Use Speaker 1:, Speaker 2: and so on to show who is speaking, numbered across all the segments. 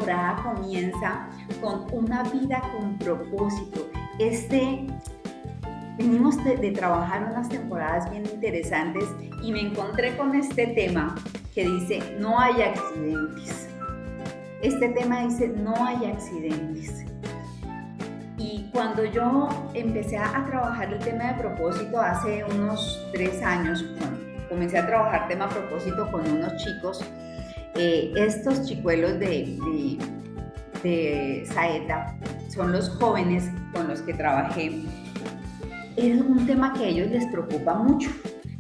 Speaker 1: temporada comienza con una vida con propósito. Venimos de trabajar unas temporadas bien interesantes y me encontré con este tema que dice, no hay accidentes. Este tema dice, no hay accidentes. Y cuando yo empecé a trabajar el tema de propósito hace unos 3 años, comencé a trabajar tema propósito con unos chicos, estos chicuelos de Saeta son los jóvenes con los que trabajé. Es un tema que a ellos les preocupa mucho.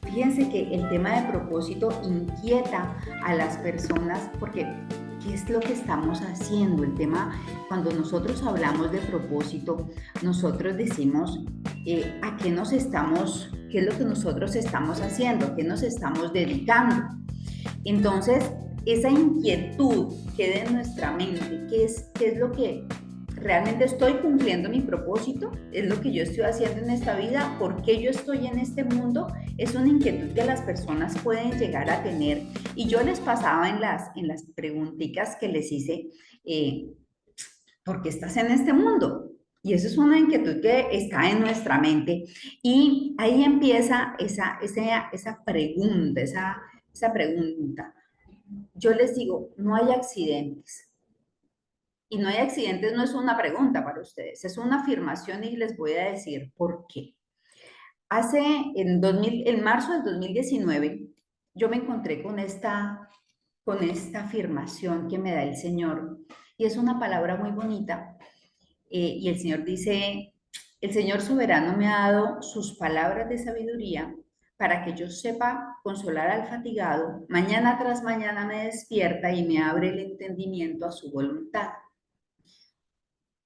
Speaker 1: Fíjense que el tema de propósito inquieta a las personas porque ¿qué es lo que estamos haciendo? El tema, cuando nosotros hablamos de propósito, nosotros decimos a qué nos estamos, qué es lo que nosotros estamos haciendo, qué nos estamos dedicando. Entonces, esa inquietud queda en nuestra mente, qué es lo que realmente estoy cumpliendo mi propósito, es lo que yo estoy haciendo en esta vida, por qué yo estoy en este mundo, es una inquietud que las personas pueden llegar a tener. Y yo les pasaba en las preguntitas que les hice, ¿por qué estás en este mundo? Y eso es una inquietud que está en nuestra mente. Y ahí empieza esa pregunta, esa pregunta. Yo les digo, no hay accidentes. Y no hay accidentes no es una pregunta para ustedes, es una afirmación y les voy a decir por qué. En marzo del 2019, yo me encontré con esta afirmación que me da el Señor. Y es una palabra muy bonita. Y el Señor dice, el Señor soberano me ha dado sus palabras de sabiduría para que yo sepa consolar al fatigado. Mañana tras mañana me despierta y me abre el entendimiento a su voluntad.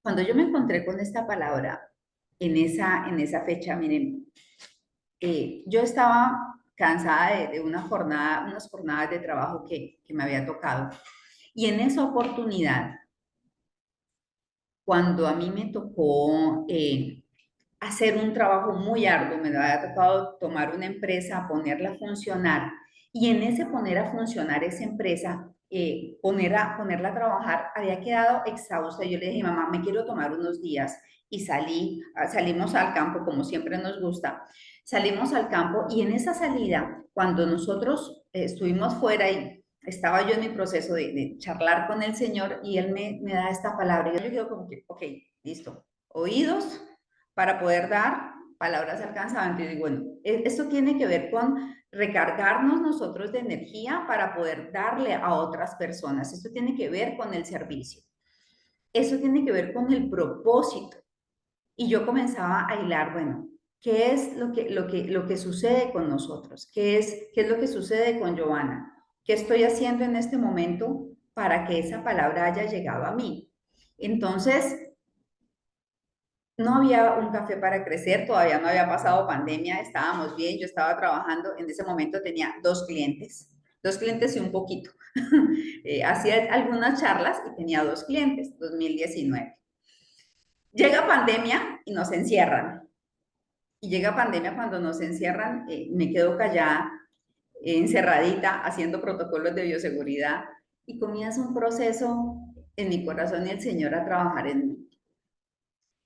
Speaker 1: Cuando yo me encontré con esta palabra en esa fecha, miren, yo estaba cansada de unas jornadas de trabajo que me había tocado. Y en esa oportunidad, cuando a mí me tocó hacer un trabajo muy arduo, me había tocado tomar una empresa, ponerla a funcionar, y en ese poner a funcionar esa empresa, ponerla a trabajar, había quedado exhausta. Yo le dije, mamá, me quiero tomar unos días, y salimos al campo, como siempre nos gusta, salimos al campo, y en esa salida, cuando nosotros estuvimos fuera y estaba yo en mi proceso de charlar con el Señor, y Él me da esta palabra, y yo quedo como que, ok, listo, oídos para poder dar palabras alcanzaban. Y digo, bueno, esto tiene que ver con recargarnos nosotros de energía para poder darle a otras personas. Esto tiene que ver con el servicio. Eso tiene que ver con el propósito. Y yo comenzaba a hilar, bueno, ¿qué es lo que sucede con nosotros? ¿Qué es lo que sucede con Giovanna? ¿Qué estoy haciendo en este momento para que esa palabra haya llegado a mí? Entonces, no había un café para crecer, todavía no había pasado pandemia, estábamos bien, yo estaba trabajando, en ese momento tenía 2 clientes y un poquito. Hacía algunas charlas y tenía 2 clientes, 2019. Llega pandemia y nos encierran. Y llega pandemia cuando nos encierran, me quedo callada, encerradita, haciendo protocolos de bioseguridad y comienza un proceso en mi corazón y el Señor a trabajar en mí.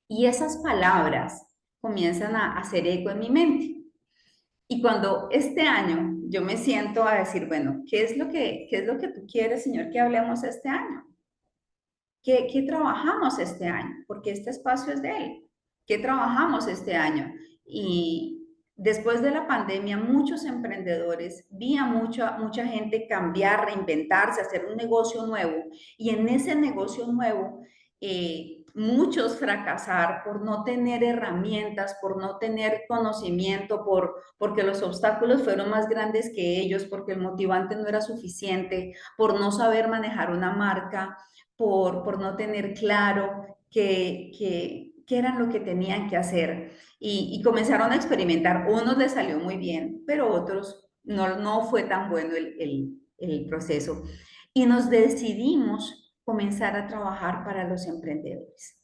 Speaker 1: Y esas palabras comienzan a hacer eco en mi mente. Y cuando este año yo me siento a decir, bueno, qué es lo que tú quieres, Señor, que hablemos este año? ¿Qué trabajamos este año? Porque este espacio es de Él. ¿Qué trabajamos este año? Y después de la pandemia, muchos emprendedores, vi a mucha gente cambiar, reinventarse, hacer un negocio nuevo. Y en ese negocio nuevo, muchos fracasar por no tener herramientas, por no tener conocimiento, porque los obstáculos fueron más grandes que ellos, porque el motivante no era suficiente, por no saber manejar una marca, por no tener claro qué eran lo que tenían que hacer. Y comenzaron a experimentar. Unos les salió muy bien, pero otros no fue tan bueno el proceso. Y nos decidimos comenzar a trabajar para los emprendedores.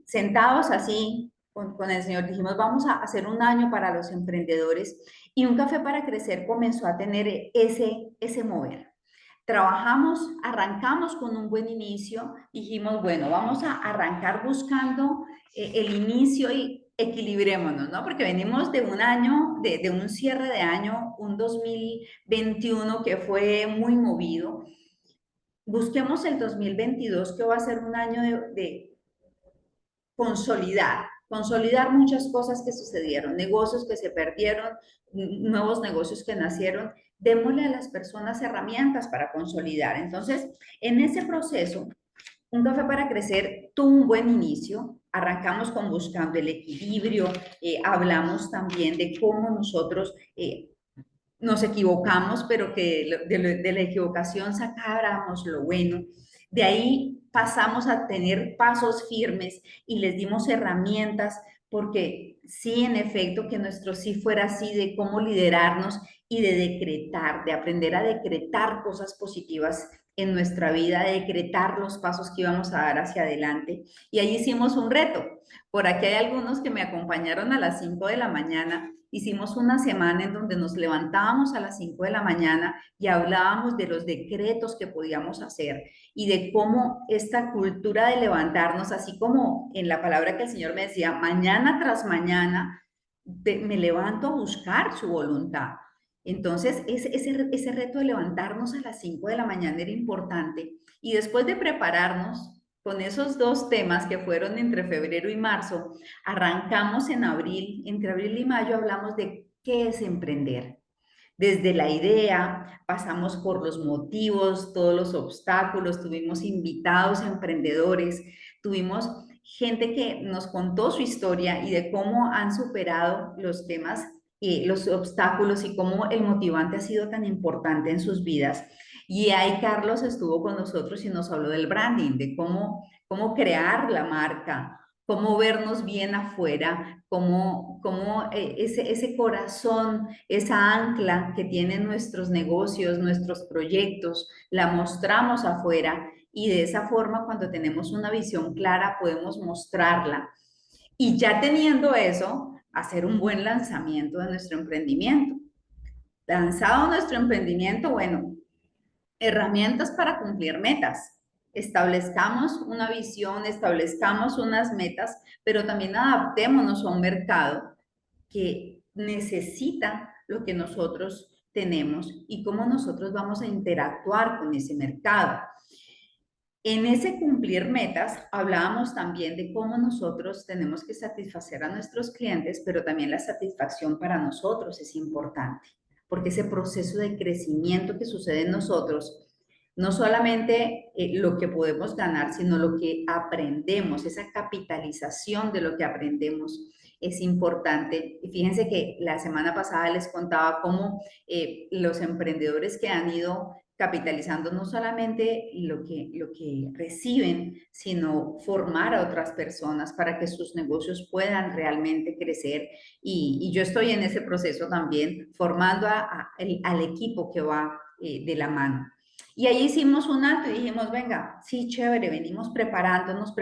Speaker 1: Sentados así con el Señor, dijimos, vamos a hacer un año para los emprendedores. Y un café para crecer comenzó a tener ese mover. Trabajamos, arrancamos con un buen inicio, dijimos, bueno, vamos a arrancar buscando el inicio y equilibrémonos, ¿no? Porque venimos de un año, de un cierre de año, un 2021 que fue muy movido. Busquemos el 2022, que va a ser un año de consolidar muchas cosas que sucedieron, negocios que se perdieron, nuevos negocios que nacieron. Démosle a las personas herramientas para consolidar. Entonces, en ese proceso, un café para crecer tuvo un buen inicio. Arrancamos con buscando el equilibrio, hablamos también de cómo nosotros nos equivocamos, pero que de la equivocación sacáramos lo bueno. De ahí pasamos a tener pasos firmes y les dimos herramientas, porque sí, en efecto, que nuestro sí fuera así, de cómo liderarnos y de decretar, de aprender a decretar cosas positivas en nuestra vida, de decretar los pasos que íbamos a dar hacia adelante. Y ahí hicimos un reto. Por aquí hay algunos que me acompañaron a las 5 de la mañana. Hicimos una semana en donde nos levantábamos a las 5 de la mañana y hablábamos de los decretos que podíamos hacer y de cómo esta cultura de levantarnos, así como en la palabra que el Señor me decía, mañana tras mañana me levanto a buscar su voluntad. Entonces, ese reto de levantarnos a las 5 de la mañana era importante. Y después de prepararnos con esos dos temas que fueron entre febrero y marzo, arrancamos en abril, entre abril y mayo hablamos de qué es emprender. Desde la idea, pasamos por los motivos, todos los obstáculos, tuvimos invitados emprendedores, tuvimos gente que nos contó su historia y de cómo han superado los temas y los obstáculos y cómo el motivante ha sido tan importante en sus vidas. Y ahí Carlos estuvo con nosotros y nos habló del branding, de cómo crear la marca, cómo vernos bien afuera, cómo ese corazón, esa ancla que tienen nuestros negocios, nuestros proyectos, la mostramos afuera y de esa forma cuando tenemos una visión clara podemos mostrarla. Y ya teniendo eso, hacer un buen lanzamiento de nuestro emprendimiento. Lanzado nuestro emprendimiento, bueno, herramientas para cumplir metas. Establezcamos una visión, establezcamos unas metas, pero también adaptémonos a un mercado que necesita lo que nosotros tenemos y cómo nosotros vamos a interactuar con ese mercado. En ese cumplir metas, hablábamos también de cómo nosotros tenemos que satisfacer a nuestros clientes, pero también la satisfacción para nosotros es importante, porque ese proceso de crecimiento que sucede en nosotros, no solamente lo que podemos ganar, sino lo que aprendemos, esa capitalización de lo que aprendemos es importante. Y fíjense que la semana pasada les contaba cómo los emprendedores que han ido capitalizando no solamente lo que reciben, sino formar a otras personas para que sus negocios puedan realmente crecer. Y yo estoy en ese proceso también, formando al equipo que va de la mano. Y ahí hicimos un alto y dijimos, venga, sí, chévere, venimos preparándonos,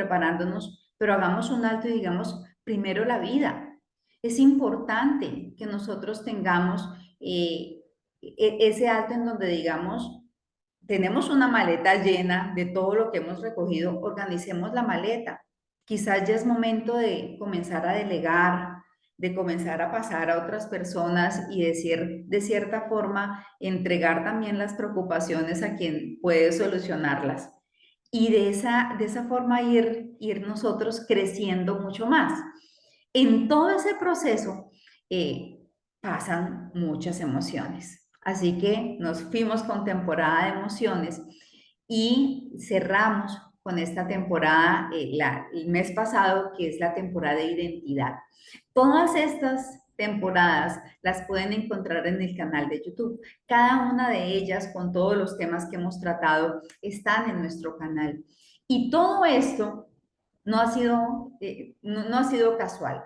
Speaker 1: pero hagamos un alto y digamos, primero la vida. Es importante que nosotros tengamos ese alto en donde digamos, tenemos una maleta llena de todo lo que hemos recogido, organicemos la maleta. Quizás ya es momento de comenzar a delegar, de comenzar a pasar a otras personas y decir, de cierta forma, entregar también las preocupaciones a quien puede solucionarlas. Y de esa forma ir nosotros creciendo mucho más. En todo ese proceso pasan muchas emociones. Así que nos fuimos con temporada de emociones y cerramos con esta temporada el mes pasado, que es la temporada de identidad. Todas estas temporadas las pueden encontrar en el canal de YouTube. Cada una de ellas, con todos los temas que hemos tratado, están en nuestro canal. Y todo esto no ha sido casual.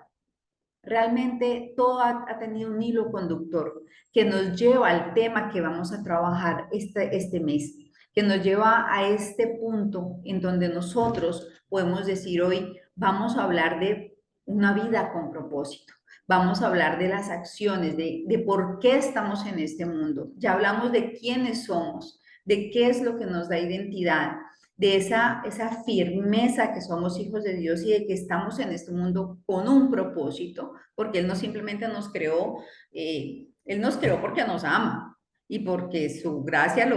Speaker 1: Realmente todo ha tenido un hilo conductor que nos lleva al tema que vamos a trabajar este mes, que nos lleva a este punto en donde nosotros podemos decir hoy, vamos a hablar de una vida con propósito. Vamos a hablar de las acciones, de por qué estamos en este mundo. Ya hablamos de quiénes somos, de qué es lo que nos da identidad, de esa firmeza que somos hijos de Dios y de que estamos en este mundo con un propósito, porque Él no simplemente nos creó, Él nos creó porque nos ama y porque su gracia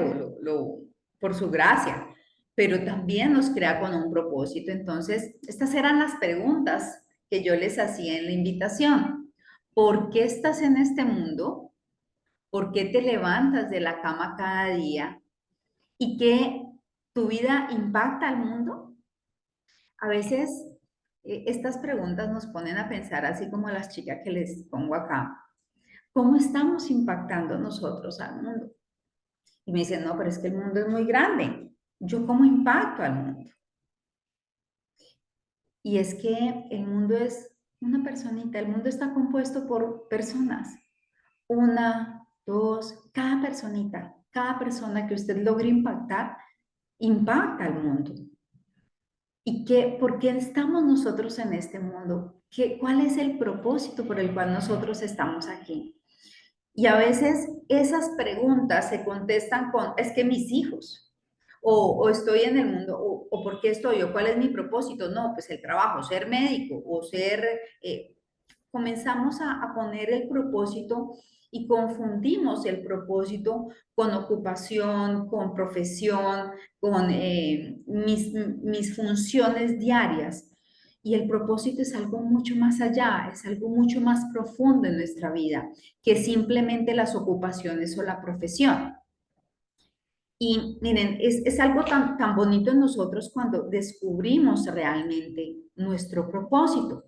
Speaker 1: por su gracia, pero también nos crea con un propósito. Entonces, estas eran las preguntas que yo les hacía en la invitación. ¿Por qué estás en este mundo? ¿Por qué te levantas de la cama cada día? ¿Y qué tu vida impacta al mundo? A veces estas preguntas nos ponen a pensar, así como las chicas que les pongo acá, ¿cómo estamos impactando nosotros al mundo? Y me dicen, no, pero es que el mundo es muy grande. ¿Yo cómo impacto al mundo? Y es que el mundo es una personita, el mundo está compuesto por personas. Una, dos, cada persona que usted logre impactar, impacta al mundo. ¿Y por qué estamos nosotros en este mundo? ¿Cuál es el propósito por el cual nosotros estamos aquí? Y a veces esas preguntas se contestan con, es que mis hijos, o estoy en el mundo, o por qué estoy, o cuál es mi propósito. No, pues el trabajo, ser médico, o ser, comenzamos a poner el propósito y confundimos el propósito con ocupación, con profesión, con mis funciones diarias. Y el propósito es algo mucho más allá, es algo mucho más profundo en nuestra vida que simplemente las ocupaciones o la profesión. Y miren, es algo tan bonito en nosotros cuando descubrimos realmente nuestro propósito.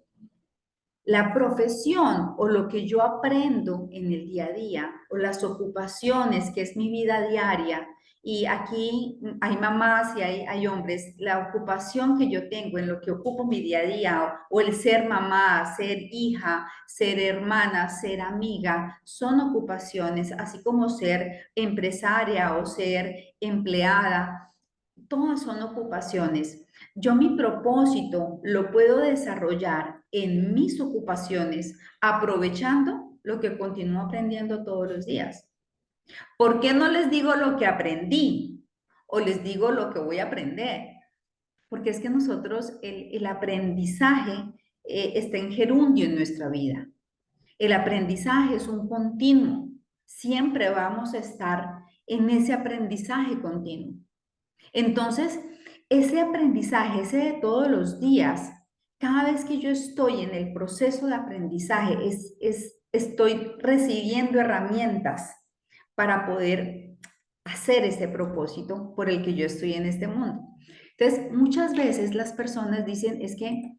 Speaker 1: La profesión o lo que yo aprendo en el día a día o las ocupaciones que es mi vida diaria, y aquí hay mamás y hay hombres, la ocupación que yo tengo en lo que ocupo mi día a día o el ser mamá, ser hija, ser hermana, ser amiga, son ocupaciones, así como ser empresaria o ser empleada, todas son ocupaciones. Yo mi propósito lo puedo desarrollar en mis ocupaciones, aprovechando lo que continúo aprendiendo todos los días. ¿Por qué no les digo lo que aprendí o les digo lo que voy a aprender? Porque es que nosotros el aprendizaje está en gerundio en nuestra vida. El aprendizaje es un continuo. Siempre vamos a estar en ese aprendizaje continuo. Entonces, ese aprendizaje, ese de todos los días, cada vez que yo estoy en el proceso de aprendizaje, estoy recibiendo herramientas para poder hacer ese propósito por el que yo estoy en este mundo. Entonces, muchas veces las personas dicen, es que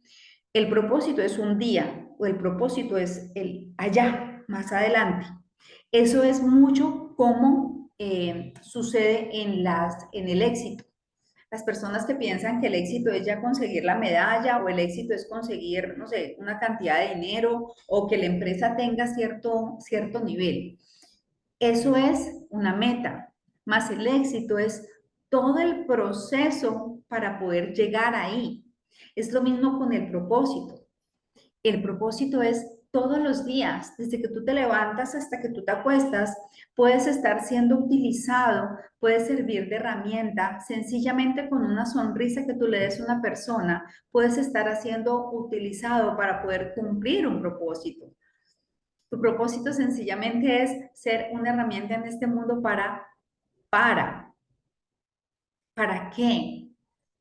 Speaker 1: el propósito es un día o el propósito es el allá, más adelante. Eso es mucho como sucede en el éxito. Las personas que piensan que el éxito es ya conseguir la medalla o el éxito es conseguir, no sé, una cantidad de dinero o que la empresa tenga cierto nivel. Eso es una meta, más el éxito es todo el proceso para poder llegar ahí. Es lo mismo con el propósito. El propósito es todos los días, desde que tú te levantas hasta que tú te acuestas, puedes estar siendo utilizado, puedes servir de herramienta, sencillamente con una sonrisa que tú le des a una persona, puedes estar siendo utilizado para poder cumplir un propósito. Tu propósito sencillamente es ser una herramienta en este mundo para, ¿para qué?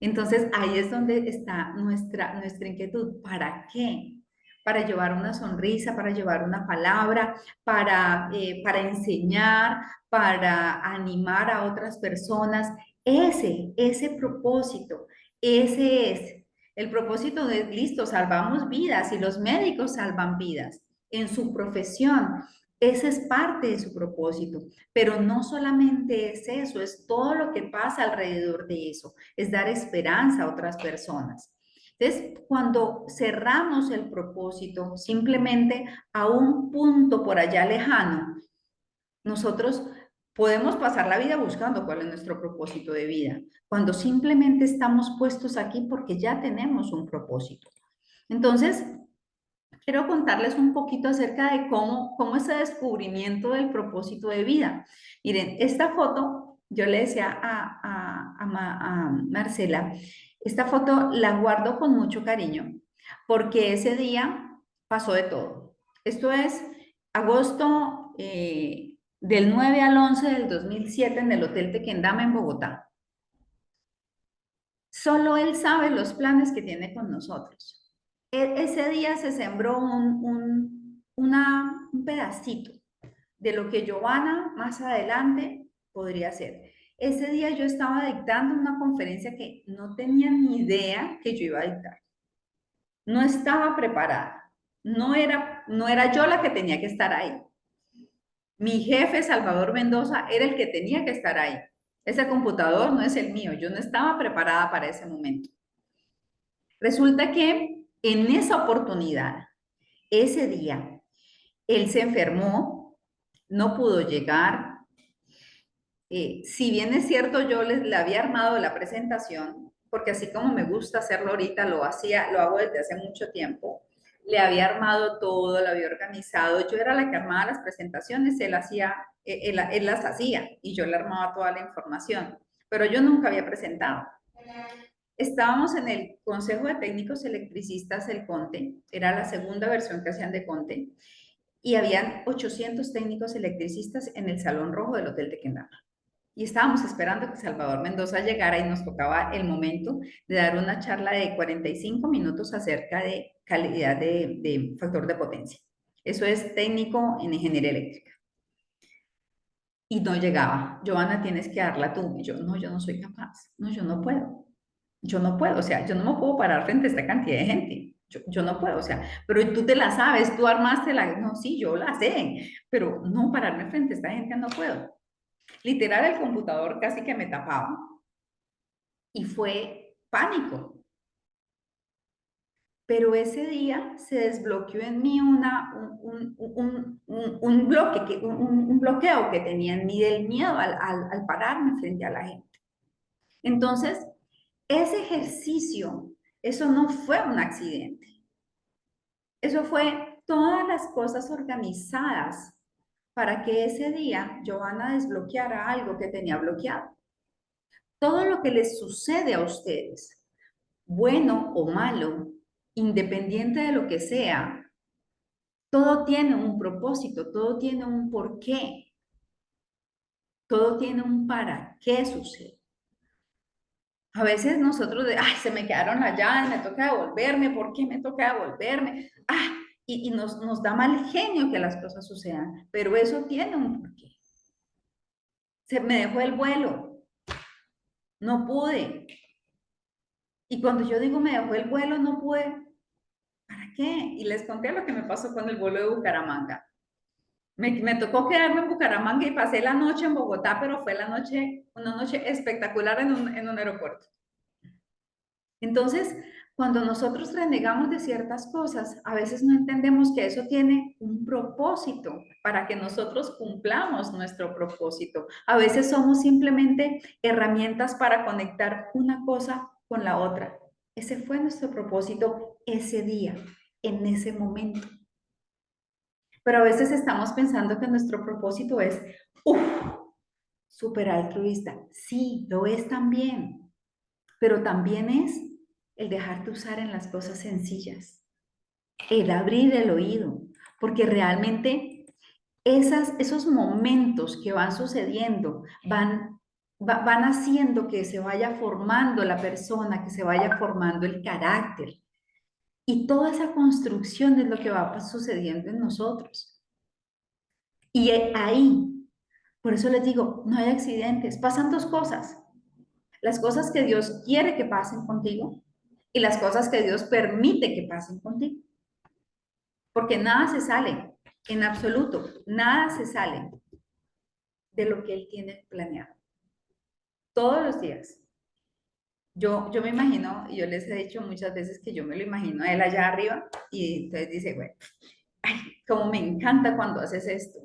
Speaker 1: Entonces ahí es donde está nuestra inquietud. ¿Para qué? Para llevar una sonrisa, para llevar una palabra, para enseñar, para animar a otras personas. Ese propósito, ese es. El propósito de, listo, salvamos vidas y los médicos salvan vidas en su profesión. Ese es parte de su propósito, pero no solamente es eso, es todo lo que pasa alrededor de eso, es dar esperanza a otras personas. Entonces, cuando cerramos el propósito simplemente a un punto por allá lejano, nosotros podemos pasar la vida buscando cuál es nuestro propósito de vida, cuando simplemente estamos puestos aquí porque ya tenemos un propósito. Entonces, quiero contarles un poquito acerca de cómo ese descubrimiento del propósito de vida. Miren, esta foto yo le decía a Marcela, esta foto la guardo con mucho cariño porque ese día pasó de todo. Esto es agosto del 9 al 11 del 2007 en el Hotel Tequendama en Bogotá. Solo él sabe los planes que tiene con nosotros. Ese día se sembró un pedacito de lo que Giovanna más adelante podría ser. Ese día yo estaba dictando una conferencia que no tenía ni idea que yo iba a dictar. No estaba preparada. No era yo la que tenía que estar ahí. Mi jefe, Salvador Mendoza, era el que tenía que estar ahí. Ese computador no es el mío. Yo no estaba preparada para ese momento. Resulta que en esa oportunidad, ese día, él se enfermó, no pudo llegar. Si bien es cierto, yo le había armado la presentación, porque así como me gusta hacerlo ahorita, lo hago desde hace mucho tiempo. Le había armado todo, lo había organizado. Yo era la que armaba las presentaciones, él las hacía y yo le armaba toda la información, pero yo nunca había presentado. Estábamos en el Consejo de Técnicos Electricistas del CONTE, era la segunda versión que hacían de CONTE, y habían 800 técnicos electricistas en el Salón Rojo del Hotel Tequendama. Y estábamos esperando que Salvador Mendoza llegara y nos tocaba el momento de dar una charla de 45 minutos acerca de calidad de factor de potencia. Eso es técnico en ingeniería eléctrica. Y no llegaba. Giovanna, tienes que darla tú. Y yo, no, yo no soy capaz. No, yo no puedo. Yo no puedo, o sea, yo no me puedo parar frente a esta cantidad de gente. Yo no puedo, o sea, pero tú te la sabes, tú armaste la... No, sí, yo la sé, pero no pararme frente a esta gente no puedo. Literal, el computador casi que me tapaba y fue pánico. Pero ese día se desbloqueó en mí un bloque, un bloqueo que tenía en mí del miedo al pararme frente a la gente. Entonces, ese ejercicio, eso no fue un accidente. Eso fue todas las cosas organizadas para que ese día Giovanna desbloqueara algo que tenía bloqueado. Todo lo que les sucede a ustedes, bueno o malo, independiente de lo que sea, todo tiene un propósito, todo tiene un porqué, todo tiene un para qué sucede. A veces nosotros ay, se me quedaron las llaves, me toca devolverme, ¿por qué me toca devolverme? Y nos da mal genio que las cosas sucedan, pero eso tiene un porqué. Se me dejó el vuelo, no pude. Y cuando yo digo me dejó el vuelo, no pude, ¿para qué? Y les conté lo que me pasó con el vuelo de Bucaramanga. Me tocó quedarme en Bucaramanga y pasé la noche en Bogotá, pero fue una noche espectacular en un aeropuerto. Entonces, cuando nosotros renegamos de ciertas cosas, a veces no entendemos que eso tiene un propósito para que nosotros cumplamos nuestro propósito. A veces somos simplemente herramientas para conectar una cosa con la otra. Ese fue nuestro propósito ese día, en ese momento. Pero a veces estamos pensando que nuestro propósito es, uff, súper altruista. Sí, lo es también, pero también es el dejarte usar en las cosas sencillas, el abrir el oído, porque realmente esos momentos que van sucediendo van haciendo que se vaya formando la persona, que se vaya formando el carácter. Y toda esa construcción es lo que va sucediendo en nosotros. Y ahí, por eso les digo, no hay accidentes, pasan dos cosas. Las cosas que Dios quiere que pasen contigo y las cosas que Dios permite que pasen contigo. Porque nada se sale, en absoluto, nada se sale de lo que Él tiene planeado. Todos los días. Yo me imagino, y yo les he dicho muchas veces que yo me lo imagino a Él allá arriba y entonces dice, bueno, ay, como me encanta cuando haces esto.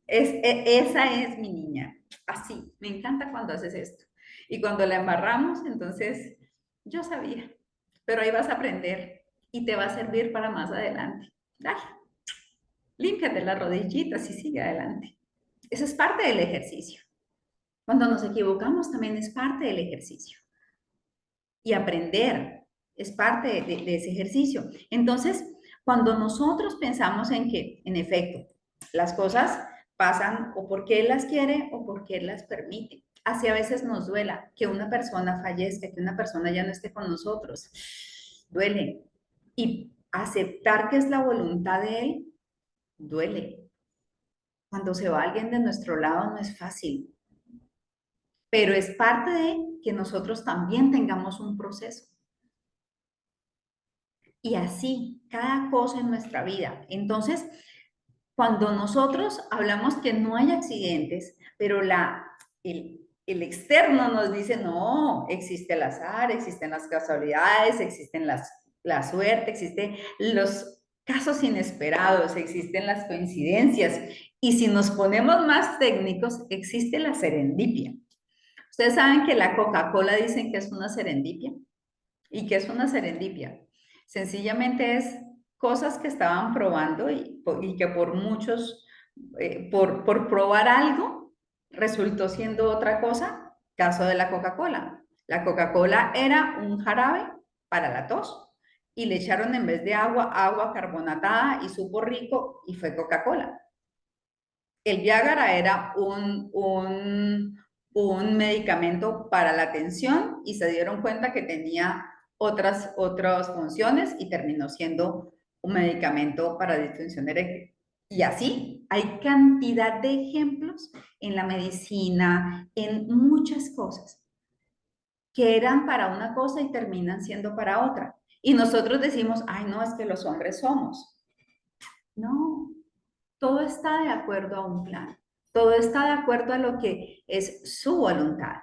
Speaker 1: Esa es mi niña, así, me encanta cuando haces esto. Y cuando la embarramos, entonces yo sabía, pero ahí vas a aprender y te va a servir para más adelante. Dale, límpiate las rodillitas y sigue adelante. Eso es parte del ejercicio. Cuando nos equivocamos también es parte del ejercicio. Y aprender es parte de ese ejercicio. Entonces, cuando nosotros pensamos en que, en efecto, las cosas pasan o porque Él las quiere o porque Él las permite. Así a veces nos duela que una persona fallezca, que una persona ya no esté con nosotros. Duele. Y aceptar que es la voluntad de Él, duele. Cuando se va alguien de nuestro lado no es fácil, pero es parte de que nosotros también tengamos un proceso. Y así, cada cosa en nuestra vida. Entonces, cuando nosotros hablamos que no hay accidentes, pero el externo nos dice, no, existe el azar, existen las casualidades, existen la suerte, existen los casos inesperados, existen las coincidencias. Y si nos ponemos más técnicos, existe la serendipia. Ustedes saben que la Coca-Cola dicen que es una serendipia. ¿Y qué es una serendipia? Sencillamente es cosas que estaban probando y que por muchos, por probar algo, resultó siendo otra cosa. Caso de la Coca-Cola. La Coca-Cola era un jarabe para la tos y le echaron en vez de agua, agua carbonatada y supo rico y fue Coca-Cola. El Viagra era un medicamento para la tensión y se dieron cuenta que tenía otras funciones y terminó siendo un medicamento para disfunción eréctil. Y así hay cantidad de ejemplos en la medicina, en muchas cosas, que eran para una cosa y terminan siendo para otra. Y nosotros decimos, ay, no, es que los hombres somos. No, todo está de acuerdo a un plan, todo está de acuerdo a lo que es su voluntad.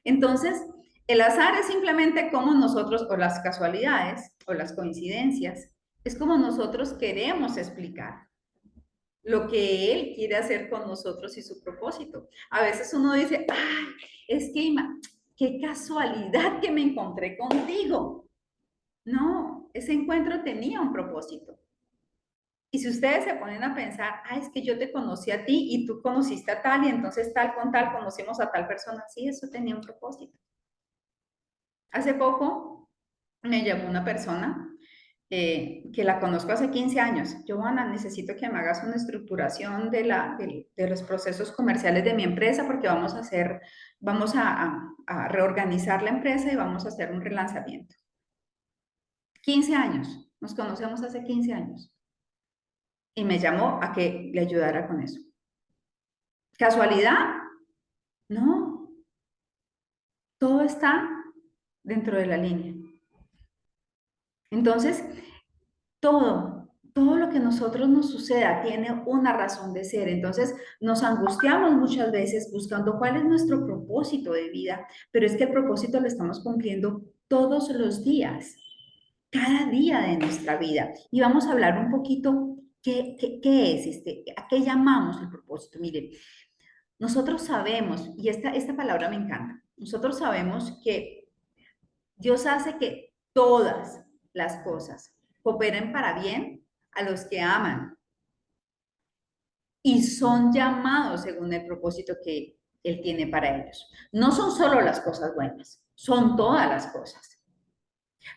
Speaker 1: Entonces, el azar es simplemente como nosotros, o las casualidades, o las coincidencias, es como nosotros queremos explicar lo que Él quiere hacer con nosotros y su propósito. A veces uno dice, ay, es que qué casualidad que me encontré contigo. No, ese encuentro tenía un propósito. Y si ustedes se ponen a pensar, ah, es que yo te conocí a ti y tú conociste a tal y entonces tal con tal conocimos a tal persona, sí, eso tenía un propósito. Hace poco me llamó una persona que la conozco hace 15 años. Johanna, necesito que me hagas una estructuración de los procesos comerciales de mi empresa porque vamos a reorganizar la empresa y vamos a hacer un relanzamiento. 15 años, nos conocemos hace 15 años. Y me llamó a que le ayudara con eso. ¿Casualidad? No, todo está dentro de la línea. Entonces, todo lo que a nosotros nos suceda tiene una razón de ser. Entonces, nos angustiamos muchas veces buscando cuál es nuestro propósito de vida, pero es que el propósito lo estamos cumpliendo todos los días, cada día de nuestra vida. Y vamos a hablar un poquito qué es a qué llamamos el propósito. Miren, nosotros sabemos, y esta palabra me encanta, nosotros sabemos que Dios hace que todas las cosas cooperen para bien a los que aman y son llamados según el propósito que Él tiene para ellos. No son solo las cosas buenas, son todas las cosas,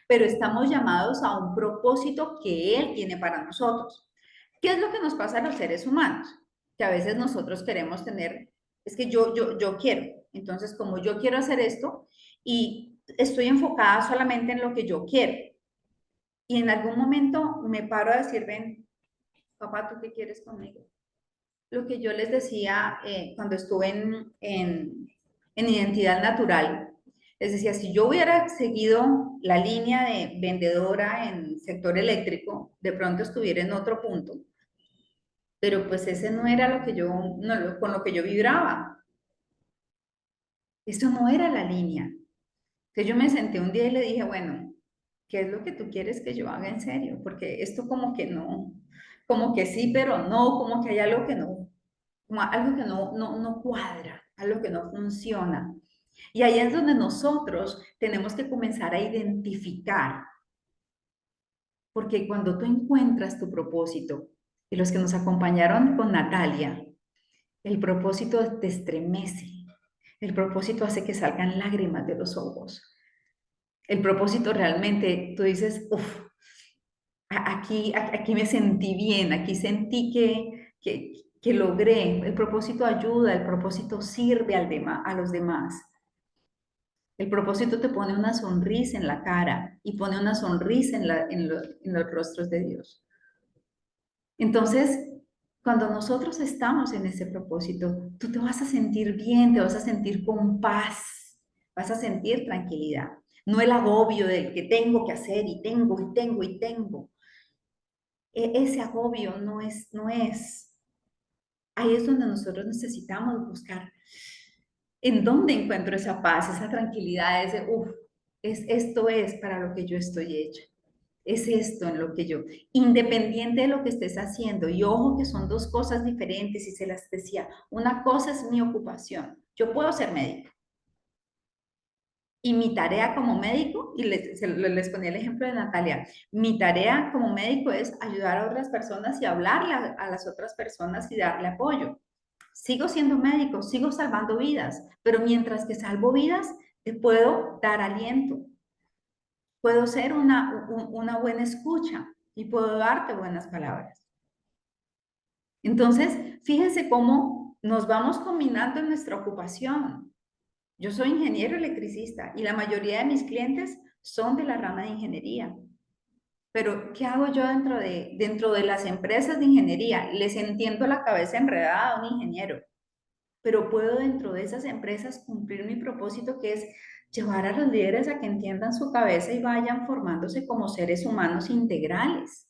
Speaker 1: pero estamos llamados a un propósito que Él tiene para nosotros. ¿Qué es lo que nos pasa a los seres humanos? Que a veces nosotros queremos tener, es que yo quiero, entonces como yo quiero hacer esto y estoy enfocada solamente en lo que yo quiero. Y en algún momento me paro a decir, ven, papá, ¿tú qué quieres conmigo? Lo que yo les decía cuando estuve en Identidad Natural, les decía, si yo hubiera seguido la línea de vendedora en sector eléctrico, de pronto estuviera en otro punto, pero pues ese no era lo que yo, no, con lo que yo vibraba. Eso no era la línea. Entonces yo me senté un día y le dije, bueno, ¿qué es lo que tú quieres que yo haga en serio? Porque esto como que no, como que sí, pero no, como que hay algo que no, como algo que no cuadra, algo que no funciona. Y ahí es donde nosotros tenemos que comenzar a identificar, porque cuando tú encuentras tu propósito, y los que nos acompañaron con Natalia, el propósito te estremece, El propósito hace que salgan lágrimas de los ojos. El propósito realmente, tú dices, uff, aquí me sentí bien, aquí sentí que logré. El propósito ayuda, el propósito sirve a los demás. El propósito te pone una sonrisa en la cara y pone una sonrisa en los rostros de Dios. Entonces, cuando nosotros estamos en ese propósito, tú te vas a sentir bien, te vas a sentir con paz, vas a sentir tranquilidad. No el agobio del que tengo que hacer y tengo y tengo y tengo. Ese agobio no es. Ahí es donde nosotros necesitamos buscar en dónde encuentro esa paz, esa tranquilidad, ese, uff, esto es para lo que yo estoy hecho. Es esto en lo que yo, independiente de lo que estés haciendo, y ojo que son dos cosas diferentes, y se las decía, una cosa es mi ocupación, yo puedo ser médico, y mi tarea como médico, y les ponía el ejemplo de Natalia, mi tarea como médico es ayudar a otras personas y hablarle a las otras personas y darle apoyo. Sigo siendo médico, sigo salvando vidas, pero mientras que salvo vidas, te puedo dar aliento, puedo ser una buena escucha y puedo darte buenas palabras. Entonces, fíjense cómo nos vamos combinando en nuestra ocupación. Yo soy ingeniero electricista y la mayoría de mis clientes son de la rama de ingeniería. Pero, ¿qué hago yo dentro de las empresas de ingeniería? Les entiendo la cabeza enredada a un ingeniero, pero puedo dentro de esas empresas cumplir mi propósito, que es llevar a los líderes a que entiendan su cabeza y vayan formándose como seres humanos integrales,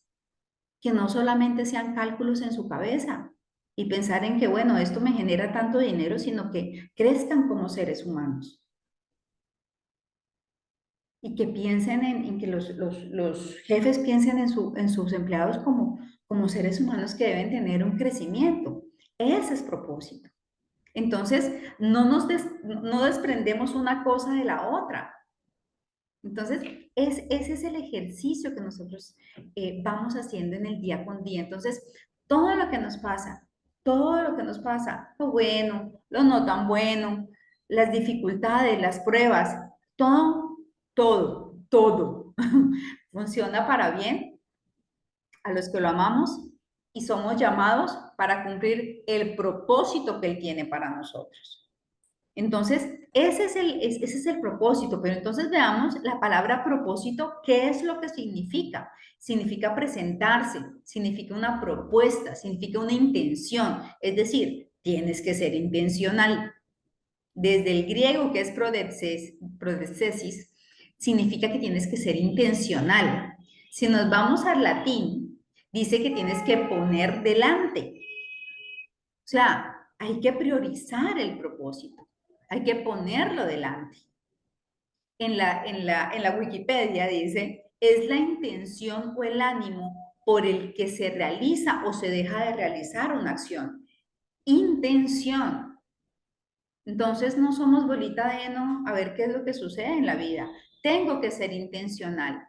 Speaker 1: que no solamente sean cálculos en su cabeza y pensar en que, bueno, esto me genera tanto dinero, sino que crezcan como seres humanos y que piensen en que los jefes piensen en sus empleados como seres humanos que deben tener un crecimiento. Ese es propósito. Entonces, no desprendemos una cosa de la otra. Entonces, ese es el ejercicio que nosotros vamos haciendo en el día con día. Entonces, todo lo que nos pasa, todo lo que nos pasa, lo bueno, lo no tan bueno, las dificultades, las pruebas, todo funciona para bien a los que lo amamos y somos llamados para cumplir el propósito que Él tiene para nosotros. Entonces, ese es el propósito, pero entonces veamos la palabra propósito, ¿qué es lo que significa? Significa presentarse, significa una propuesta, significa una intención, es decir, tienes que ser intencional. Desde el griego, que es prodecesis, significa que tienes que ser intencional. Si nos vamos al latín, dice que tienes que poner delante. O sea, hay que priorizar el propósito, hay que ponerlo delante. En la Wikipedia dice, es la intención o el ánimo por el que se realiza o se deja de realizar una acción. Intención. Entonces no somos bolita de heno a ver qué es lo que sucede en la vida. Tengo que ser intencional.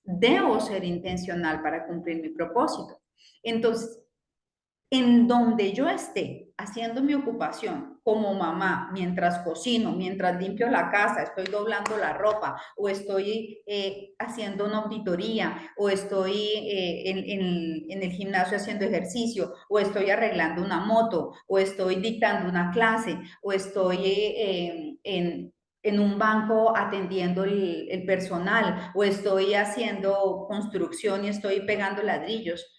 Speaker 1: Debo ser intencional para cumplir mi propósito. Entonces, en donde yo esté haciendo mi ocupación como mamá, mientras cocino, mientras limpio la casa, estoy doblando la ropa, o estoy haciendo una auditoría, o estoy en el gimnasio haciendo ejercicio, o estoy arreglando una moto, o estoy dictando una clase, o estoy en un banco atendiendo el personal, o estoy haciendo construcción y estoy pegando ladrillos.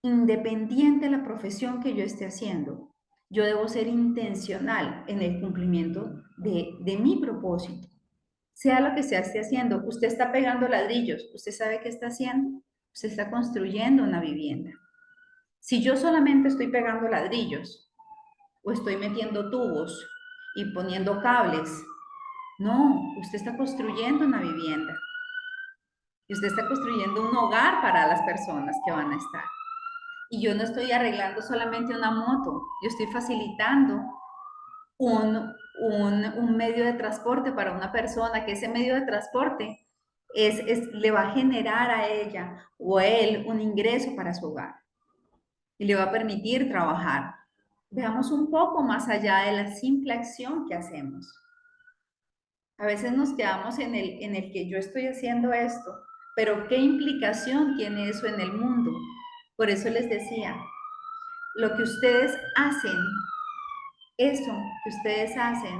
Speaker 1: Independiente de la profesión que yo esté haciendo, yo debo ser intencional en el cumplimiento de mi propósito. Sea lo que sea esté haciendo, usted está pegando ladrillos, usted sabe qué está haciendo, usted está construyendo una vivienda. Si yo solamente estoy pegando ladrillos o estoy metiendo tubos y poniendo cables, no, usted está construyendo una vivienda y usted está construyendo un hogar para las personas que van a estar. Y yo no estoy arreglando solamente una moto, yo estoy facilitando un medio de transporte para una persona, que ese medio de transporte le va a generar a ella o a él un ingreso para su hogar y le va a permitir trabajar. veamos un poco más allá de la simple acción que hacemos. A veces nos quedamos en el que yo estoy haciendo esto, pero ¿qué implicación tiene eso en el mundo? Por eso les decía, lo que ustedes hacen, eso que ustedes hacen,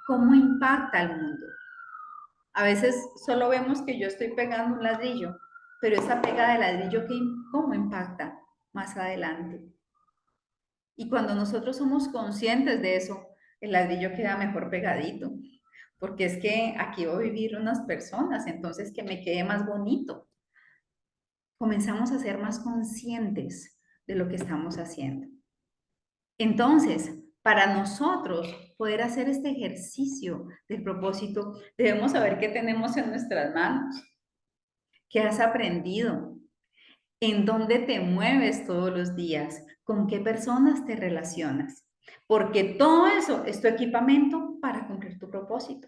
Speaker 1: ¿cómo impacta al mundo? A veces solo vemos que yo estoy pegando un ladrillo, pero esa pega de ladrillo, ¿cómo impacta más adelante? Y cuando nosotros somos conscientes de eso, el ladrillo queda mejor pegadito, porque es que aquí voy a vivir unas personas, entonces que me quede más bonito. Comenzamos a ser más conscientes de lo que estamos haciendo. Entonces, para nosotros poder hacer este ejercicio del propósito, debemos saber qué tenemos en nuestras manos, qué has aprendido, en dónde te mueves todos los días, con qué personas te relacionas, porque todo eso es tu equipamiento para cumplir tu propósito.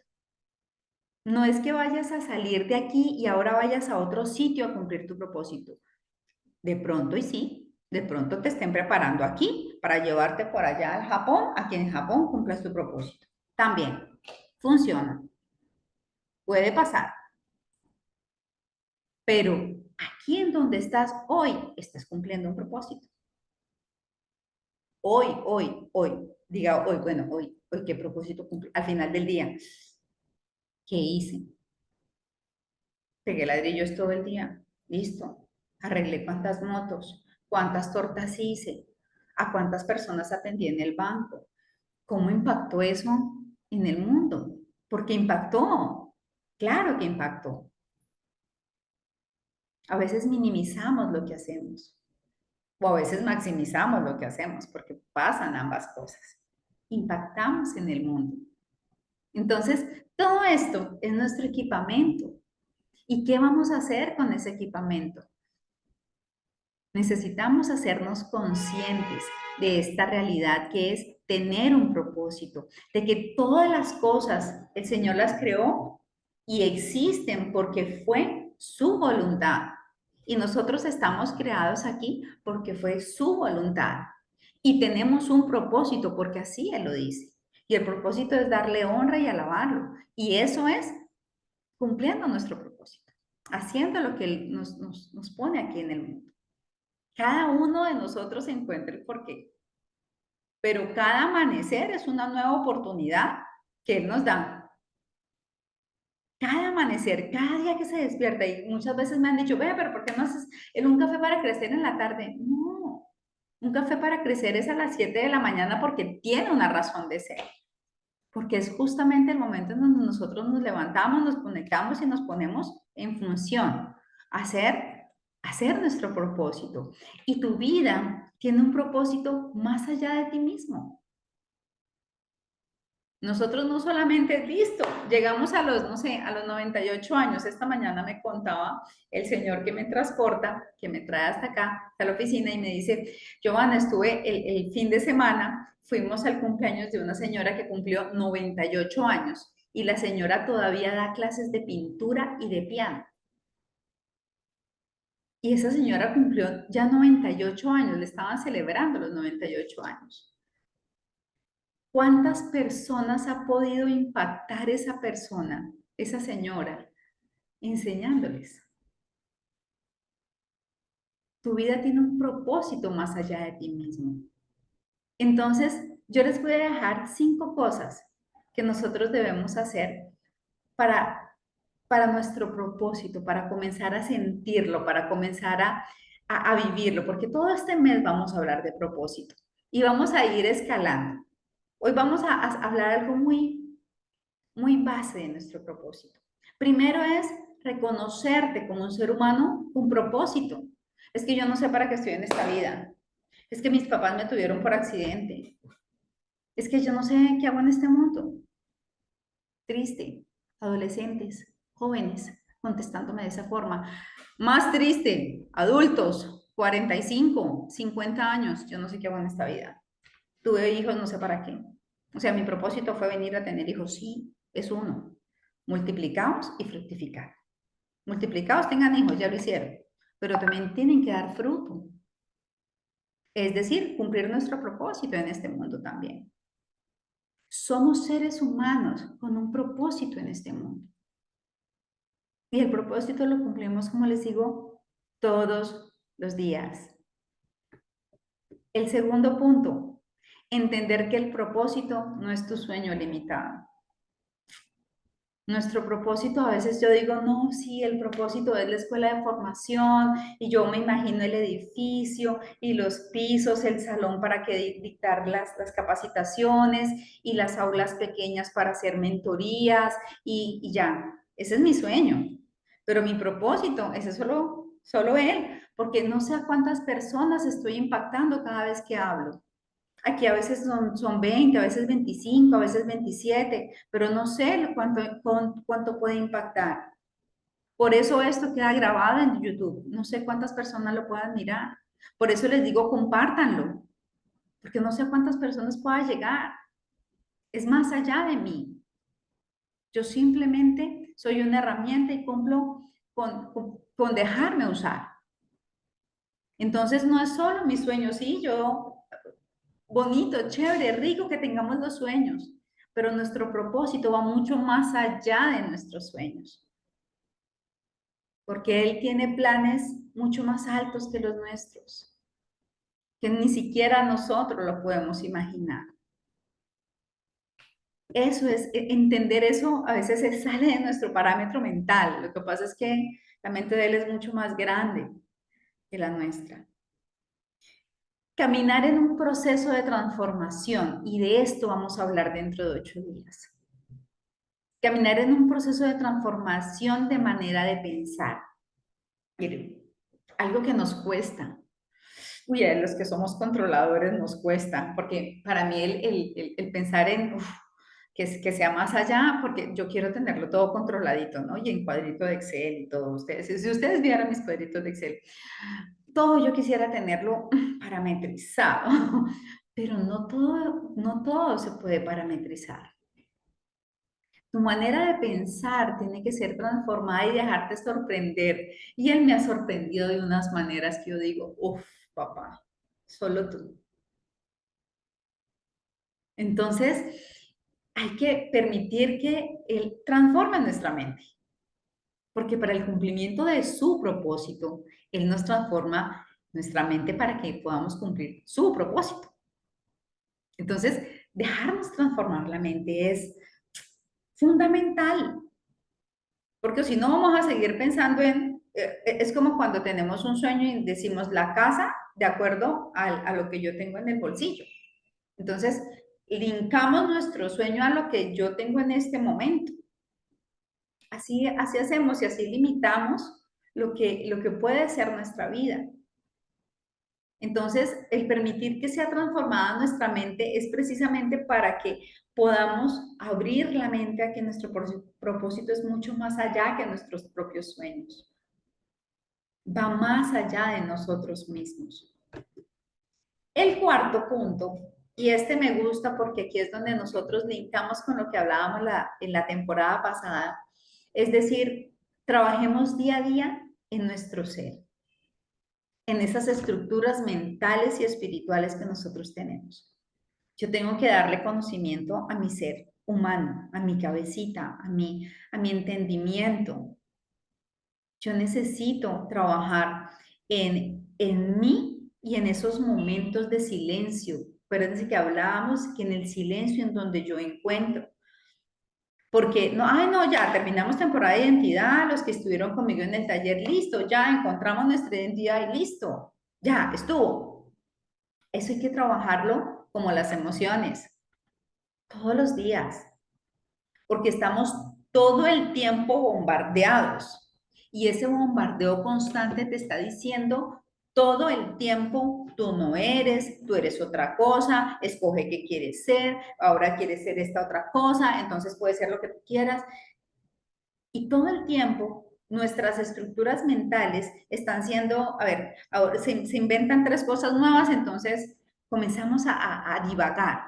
Speaker 1: No es que vayas a salir de aquí y ahora vayas a otro sitio a cumplir tu propósito. De pronto y sí, de pronto te estén preparando aquí para llevarte por allá al Japón, a que en Japón cumplas tu propósito. También funciona, puede pasar, pero aquí en donde estás hoy, estás cumpliendo un propósito. Hoy, diga hoy, bueno, hoy, ¿qué propósito cumplí? Al final del día, ¿qué hice? Pegué ladrillos todo el día, listo. Arreglé cuántas motos, cuántas tortas hice, a cuántas personas atendí en el banco. ¿Cómo impactó eso en el mundo? Porque impactó, claro que impactó. A veces minimizamos lo que hacemos o a veces maximizamos lo que hacemos porque pasan ambas cosas. Impactamos en el mundo. Entonces, todo esto es nuestro equipamiento. ¿Y qué vamos a hacer con ese equipamiento? Necesitamos hacernos conscientes de esta realidad que es tener un propósito, de que todas las cosas el Señor las creó y existen porque fue su voluntad. Y nosotros estamos creados aquí porque fue su voluntad. Y tenemos un propósito porque así Él lo dice. Y el propósito es darle honra y alabarlo. Y eso es cumpliendo nuestro propósito, haciendo lo que Él nos pone aquí en el mundo. Cada uno de nosotros encuentra el porqué, pero cada amanecer es una nueva oportunidad que Él nos da. Cada amanecer, cada día que se despierta, y muchas veces me han dicho, vea, pero ¿por qué no haces un café para crecer en la tarde? No, un café para crecer es a las 7 de la mañana porque tiene una razón de ser, porque es justamente el momento en donde nosotros nos levantamos, nos conectamos y nos ponemos en función a hacer nuestro propósito. Y tu vida tiene un propósito más allá de ti mismo. Nosotros no solamente, listo, llegamos a los, no sé, a los 98 años. Esta mañana me contaba el señor que me transporta, que me trae hasta acá, hasta la oficina, y me dice, Giovanna, estuve el fin de semana, fuimos al cumpleaños de una señora que cumplió 98 años y la señora todavía da clases de pintura y de piano. Y esa señora cumplió ya 98 años, le estaban celebrando los 98 años. ¿Cuántas personas ha podido impactar esa persona, esa señora, enseñándoles? Tu vida tiene un propósito más allá de ti mismo. Entonces, yo les voy a dejar 5 cosas que nosotros debemos hacer para, para nuestro propósito, para comenzar a sentirlo, para comenzar a vivirlo, porque todo este mes vamos a hablar de propósito y vamos a ir escalando. Hoy vamos a hablar algo muy base de nuestro propósito. Primero es reconocerte como un ser humano con propósito. Es que yo no sé para qué estoy en esta vida. Es que mis papás me tuvieron por accidente. Es que yo no sé qué hago en este mundo. Triste. Adolescentes, jóvenes, contestándome de esa forma. Más triste, adultos, 45, 50 años. Yo no sé qué hago en esta vida. Tuve hijos, no sé para qué. O sea, mi propósito fue venir a tener hijos. Sí, es uno. Multiplicaos y fructificar. Multiplicaos, tengan hijos, ya lo hicieron. Pero también tienen que dar fruto. Es decir, cumplir nuestro propósito en este mundo también. Somos seres humanos con un propósito en este mundo. Y el propósito lo cumplimos, como les digo, todos los días. El segundo punto, entender que el propósito no es tu sueño limitado. Nuestro propósito, a veces yo digo, no, sí, el propósito es la escuela de formación y yo me imagino el edificio y los pisos, el salón para que dictar las capacitaciones y las aulas pequeñas para hacer mentorías y ya, ese es mi sueño. Pero mi propósito, ese es solo él, porque no sé a cuántas personas estoy impactando cada vez que hablo. Aquí a veces son 20, a veces 25, a veces 27, pero no sé cuánto puede impactar. Por eso esto queda grabado en YouTube. No sé cuántas personas lo puedan mirar. Por eso les digo, compártanlo, porque no sé a cuántas personas pueda llegar. Es más allá de mí. Yo simplemente soy una herramienta y cumplo con dejarme usar. Entonces no es solo mi sueño, sí, bonito, chévere, rico que tengamos los sueños, pero nuestro propósito va mucho más allá de nuestros sueños, porque Él tiene planes mucho más altos que los nuestros, que ni siquiera nosotros lo podemos imaginar. Eso es, entender eso a veces se sale de nuestro parámetro mental. Lo que pasa es que la mente de Él es mucho más grande que la nuestra. Caminar en un proceso de transformación, y de esto vamos a hablar dentro de 8 días. Caminar en un proceso de transformación de manera de pensar. Miren, algo que nos cuesta. Uy, a los que somos controladores nos cuesta, porque para mí el pensar en que sea más allá, porque yo quiero tenerlo todo controladito, ¿no? Y en cuadrito de Excel y todo. Ustedes, si ustedes vieran mis cuadritos de Excel, todo yo quisiera tenerlo parametrizado, pero no todo se puede parametrizar. Tu manera de pensar tiene que ser transformada y dejarte sorprender. Y él me ha sorprendido de unas maneras que yo digo, uff, papá, solo tú. Entonces, hay que permitir que él transforme nuestra mente, porque para el cumplimiento de su propósito, él nos transforma nuestra mente para que podamos cumplir su propósito. Entonces, dejarnos transformar la mente es fundamental. Porque si no vamos a seguir pensando es como cuando tenemos un sueño y decimos la casa de acuerdo a lo que yo tengo en el bolsillo. Entonces, linkamos nuestro sueño a lo que yo tengo en este momento. Así hacemos y así limitamos lo que puede ser nuestra vida. Entonces, el permitir que sea transformada nuestra mente es precisamente para que podamos abrir la mente a que nuestro propósito es mucho más allá que nuestros propios sueños. Va más allá de nosotros mismos. El cuarto punto, y este me gusta porque aquí es donde nosotros linkamos con lo que hablábamos en la temporada pasada, es decir, trabajemos día a día en nuestro ser, en esas estructuras mentales y espirituales que nosotros tenemos. Yo tengo que darle conocimiento a mi ser humano, a mi cabecita, a mi entendimiento. Yo necesito trabajar en mí y en esos momentos de silencio. Acuérdense que hablábamos que en el silencio en donde yo encuentro. Porque no, ay, no, ya terminamos temporada de identidad, los que estuvieron conmigo en el taller, listo, ya encontramos nuestra identidad y listo, ya estuvo. Eso hay que trabajarlo como las emociones, todos los días, porque estamos todo el tiempo bombardeados. Y ese bombardeo constante te está diciendo todo el tiempo, tú no eres, tú eres otra cosa, escoge qué quieres ser, ahora quieres ser esta otra cosa, entonces puede ser lo que tú quieras. Y todo el tiempo nuestras estructuras mentales están siendo, a ver, ahora se inventan tres cosas nuevas, entonces comenzamos a divagar.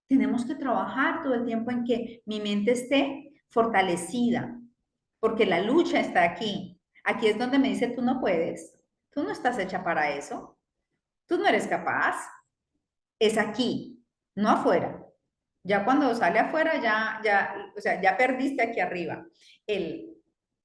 Speaker 1: Tenemos que trabajar todo el tiempo en que mi mente esté fortalecida, porque la lucha está aquí. Aquí es donde me dice, tú no puedes, tú no estás hecha para eso, Tú no eres capaz, es aquí, no afuera. Ya cuando sale afuera, o sea, ya perdiste aquí arriba. El,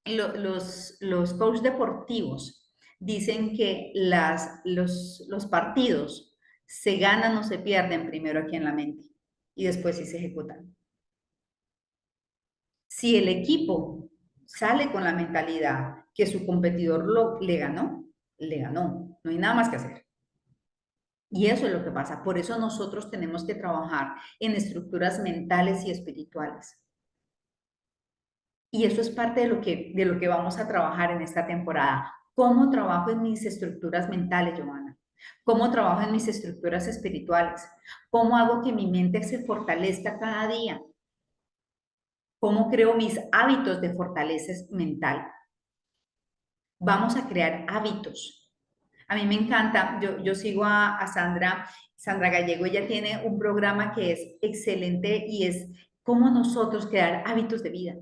Speaker 1: los coaches deportivos dicen que los partidos se ganan o se pierden primero aquí en la mente y después sí se ejecutan. Si el equipo sale con la mentalidad que su competidor le ganó, no hay nada más que hacer. Y eso es lo que pasa. Por eso nosotros tenemos que trabajar en estructuras mentales y espirituales. Y eso es parte de lo que vamos a trabajar en esta temporada. ¿Cómo trabajo en mis estructuras mentales, Johanna? ¿Cómo trabajo en mis estructuras espirituales? ¿Cómo hago que mi mente se fortalezca cada día? ¿Cómo creo mis hábitos de fortaleza mental? Vamos a crear hábitos. A mí me encanta, yo sigo a Sandra Gallego, ella tiene un programa que es excelente y es cómo nosotros crear hábitos de vida.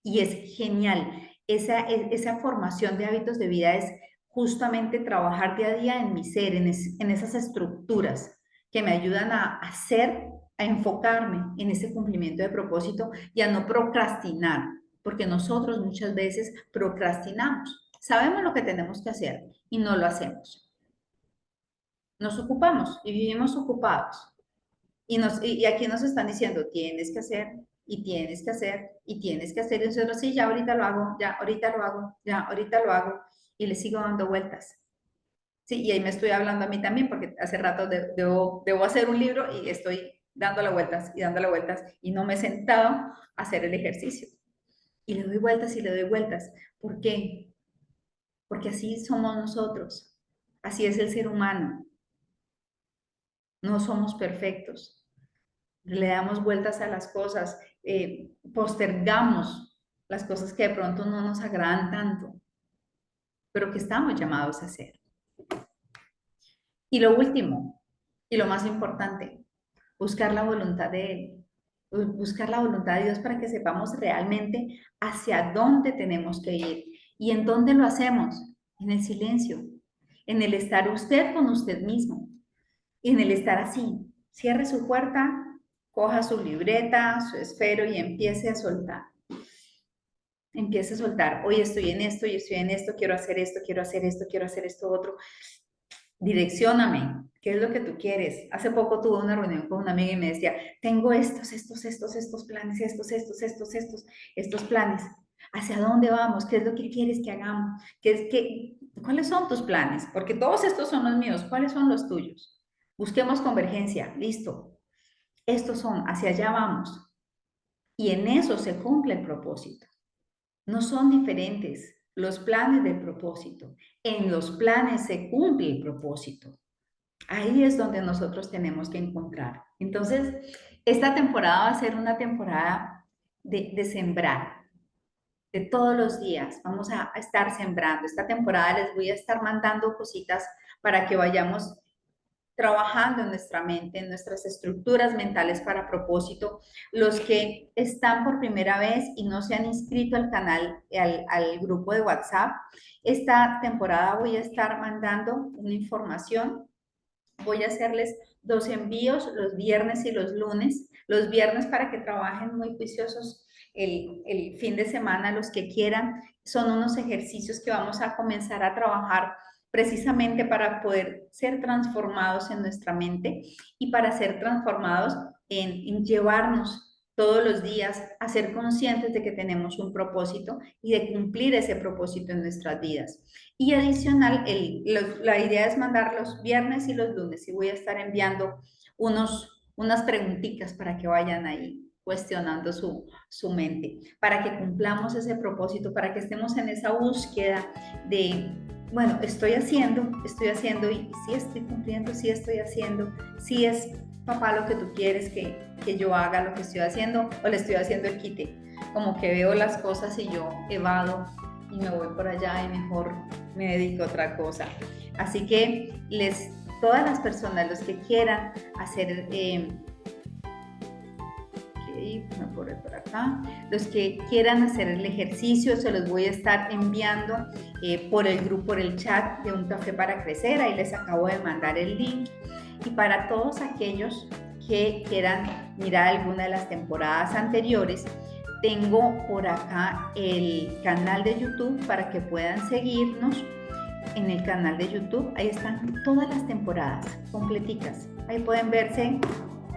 Speaker 1: Y es genial. Esa formación de hábitos de vida es justamente trabajar día a día en mi ser, en esas estructuras que me ayudan a hacer, a enfocarme en ese cumplimiento de propósito y a no procrastinar, porque nosotros muchas veces procrastinamos. Sabemos lo que tenemos que hacer y no lo hacemos. Nos ocupamos y vivimos ocupados. Y aquí nos están diciendo, tienes que hacer, y tienes que hacer, y tienes que hacer. Y nosotros, sí, ya ahorita lo hago, ya ahorita lo hago, ya ahorita lo hago. Y le sigo dando vueltas. Sí, y ahí me estoy hablando a mí también, porque hace rato debo hacer un libro y estoy dándole vueltas y dándole vueltas y no me he sentado a hacer el ejercicio. Y le doy vueltas y le doy vueltas. ¿Por qué? Porque así somos nosotros. Así es el ser humano. No somos perfectos. Le damos vueltas a las cosas, postergamos las cosas que de pronto no nos agradan tanto, pero que estamos llamados a hacer. Y lo último, y lo más importante, buscar la voluntad de Él, buscar la voluntad de Dios para que sepamos realmente hacia dónde tenemos que ir. ¿Y en dónde lo hacemos? En el silencio, en el estar usted con usted mismo, y en el estar así. Cierre su puerta, coja su libreta, su esfero y empiece a soltar. Empiece a soltar. Hoy estoy en esto, yo estoy en esto, quiero hacer esto, quiero hacer esto, quiero hacer esto otro. Direccióname, ¿qué es lo que tú quieres? Hace poco tuve una reunión con una amiga y me decía, tengo estos planes, estos planes. ¿Hacia dónde vamos? ¿Qué es lo que quieres que hagamos? ¿Cuáles son tus planes? Porque todos estos son los míos. ¿Cuáles son los tuyos? Busquemos convergencia. Listo. Estos son, hacia allá vamos. Y en eso se cumple el propósito. No son diferentes los planes del propósito. En los planes se cumple el propósito. Ahí es donde nosotros tenemos que encontrar. Entonces, esta temporada va a ser una temporada de sembrar, de todos los días. Vamos a estar sembrando. Esta temporada les voy a estar mandando cositas para que vayamos trabajando en nuestra mente, en nuestras estructuras mentales para propósito. Los que están por primera vez y no se han inscrito al canal, al grupo de WhatsApp, esta temporada voy a estar mandando una información. Voy a hacerles 2 envíos los viernes y los lunes. Los viernes para que trabajen muy juiciosos el fin de semana, los que quieran. Son unos ejercicios que vamos a comenzar a trabajar precisamente para poder ser transformados en nuestra mente y para ser transformados en llevarnos todos los días a ser conscientes de que tenemos un propósito y de cumplir ese propósito en nuestras vidas. Y adicional, la idea es mandar los viernes y los lunes y voy a estar enviando unas preguntitas para que vayan ahí cuestionando su mente, para que cumplamos ese propósito, para que estemos en esa búsqueda de, bueno, estoy haciendo y sí estoy cumpliendo, sí estoy haciendo, sí es papá lo que tú quieres que yo haga lo que estoy haciendo o le estoy haciendo el quite. Como que veo las cosas y yo evado y me voy por allá y mejor me dedico a otra cosa. Así que todas las personas, los que quieran hacer ahí, me pone por acá. Los que quieran hacer el ejercicio, se los voy a estar enviando por el grupo, por el chat de Un Café para Crecer. Ahí les acabo de mandar el link. Y para todos aquellos que quieran mirar alguna de las temporadas anteriores, tengo por acá el canal de YouTube para que puedan seguirnos en el canal de YouTube. Ahí están todas las temporadas completicas. Ahí pueden verse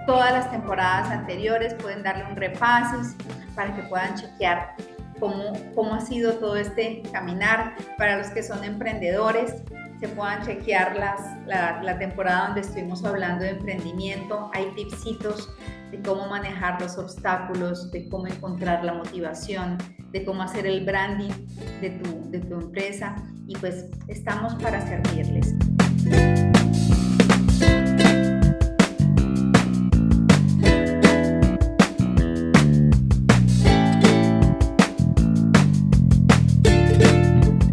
Speaker 1: todas las temporadas anteriores, pueden darle un repaso para que puedan chequear cómo ha sido todo este caminar. Para los que son emprendedores, se puedan chequear la temporada donde estuvimos hablando de emprendimiento. Hay tipsitos de cómo manejar los obstáculos, de cómo encontrar la motivación, de cómo hacer el branding de tu empresa. Y pues estamos para servirles.